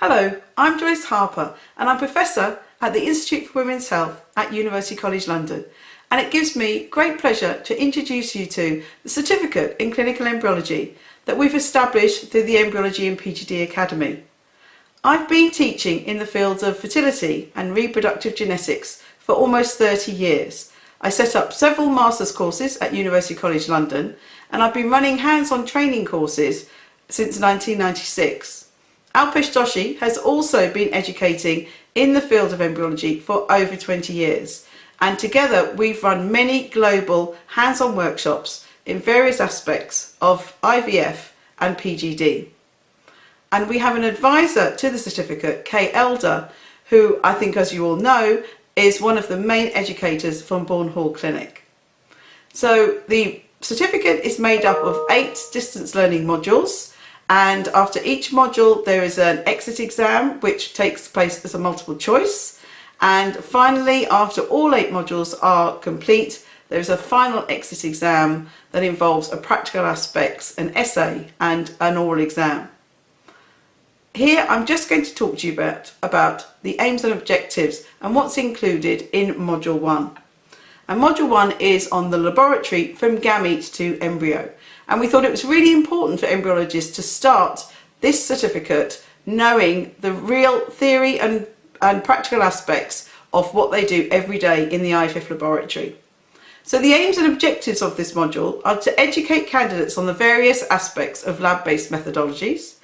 Hello, I'm Joyce Harper and I'm Professor at the Institute for Women's Health at University College London, and it gives me great pleasure to introduce you to the certificate in clinical embryology that we've established through the Embryology and PGD Academy. I've been teaching in the fields of fertility and reproductive genetics for almost 30 years. I set up several master's courses at University College London, and I've been running hands-on training courses since 1996. Alpesh Doshi has also been educating in the field of embryology for over 20 years, and together we've run many global hands-on workshops in various aspects of IVF and PGD. And we have an advisor to the certificate, Kay Elder, who I think, as you all know, is one of the main educators from Bourne Hall Clinic. So the certificate is made up of 8 distance learning modules, and after each module there is an exit exam which takes place as a multiple choice, and finally, after all 8 modules are complete, there is a final exit exam that involves a practical aspects, an essay and an oral exam. Here I'm just going to talk to you about the aims and objectives and what's included in Module 1. And Module 1 is on the laboratory from gamete to embryo. And we thought it was really important for embryologists to start this certificate knowing the real theory and practical aspects of what they do every day in the IVF laboratory. So the aims and objectives of this module are to educate candidates on the various aspects of lab-based methodologies,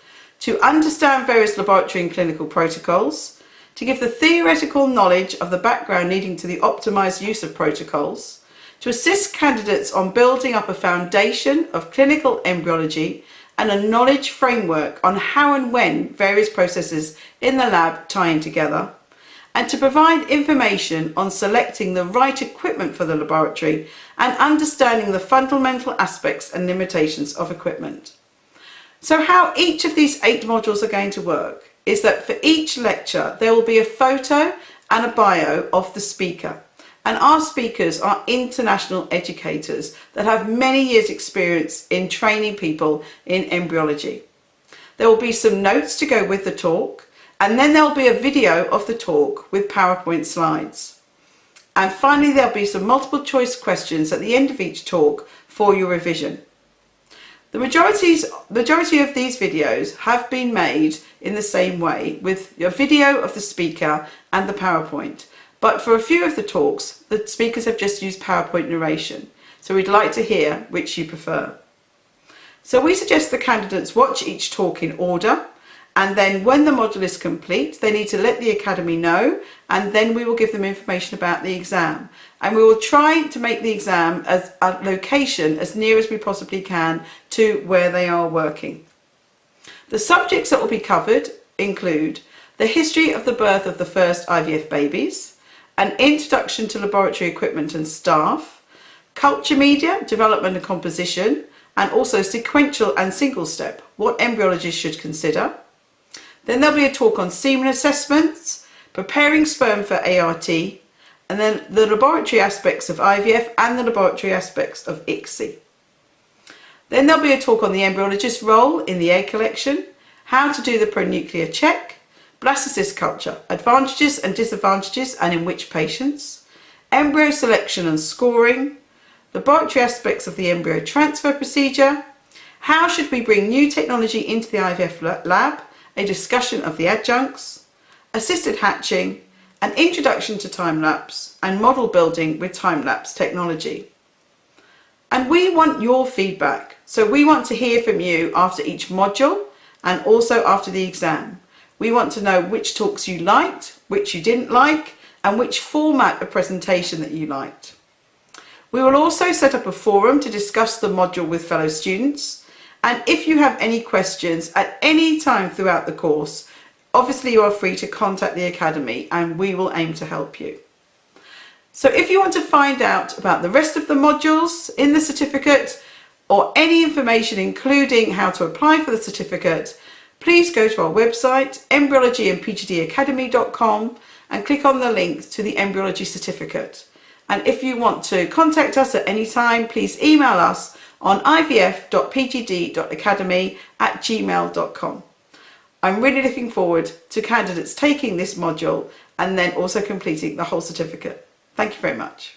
to understand various laboratory and clinical protocols, to give the theoretical knowledge of the background needing to the optimised use of protocols, to assist candidates on building up a foundation of clinical embryology and a knowledge framework on how and when various processes in the lab tie in together, and to provide information on selecting the right equipment for the laboratory and understanding the fundamental aspects and limitations of equipment. So how each of these 8 modules are going to work is that for each lecture there will be a photo and a bio of the speaker. And our speakers are international educators that have many years' experience in training people in embryology. There will be some notes to go with the talk, and then there will be a video of the talk with PowerPoint slides. And finally, there'll be some multiple choice questions at the end of each talk for your revision. The majority of these videos have been made in the same way, with a video of the speaker and the PowerPoint. But for a few of the talks, the speakers have just used PowerPoint narration. So we'd like to hear which you prefer. So we suggest the candidates watch each talk in order, and then when the module is complete, they need to let the Academy know, and then we will give them information about the exam. And we will try to make the exam as a location as near as we possibly can to where they are working. The subjects that will be covered include the history of the birth of the first IVF babies, an introduction to laboratory equipment and staff, culture media, development and composition, and also sequential and single step, what embryologists should consider. Then there'll be a talk on semen assessments, preparing sperm for ART, and then the laboratory aspects of IVF and the laboratory aspects of ICSI. Then there'll be a talk on the embryologist's role in the egg collection, how to do the pronuclear check, blastocyst culture, advantages and disadvantages and in which patients, embryo selection and scoring, laboratory aspects of the embryo transfer procedure, how should we bring new technology into the IVF lab, a discussion of the adjuncts, assisted hatching, an introduction to time-lapse, and model building with time-lapse technology. And we want your feedback, so we want to hear from you after each module and also after the exam. We want to know which talks you liked, which you didn't like, and which format of presentation that you liked. We will also set up a forum to discuss the module with fellow students, and if you have any questions at any time throughout the course, obviously you are free to contact the Academy and we will aim to help you. So if you want to find out about the rest of the modules in the certificate or any information including how to apply for the certificate, please go to our website embryologyandpgdacademy.com and click on the link to the embryology certificate. And if you want to contact us at any time, please email us on ivf.pgd.academy@gmail.com. I'm really looking forward to candidates taking this module and then also completing the whole certificate. Thank you very much.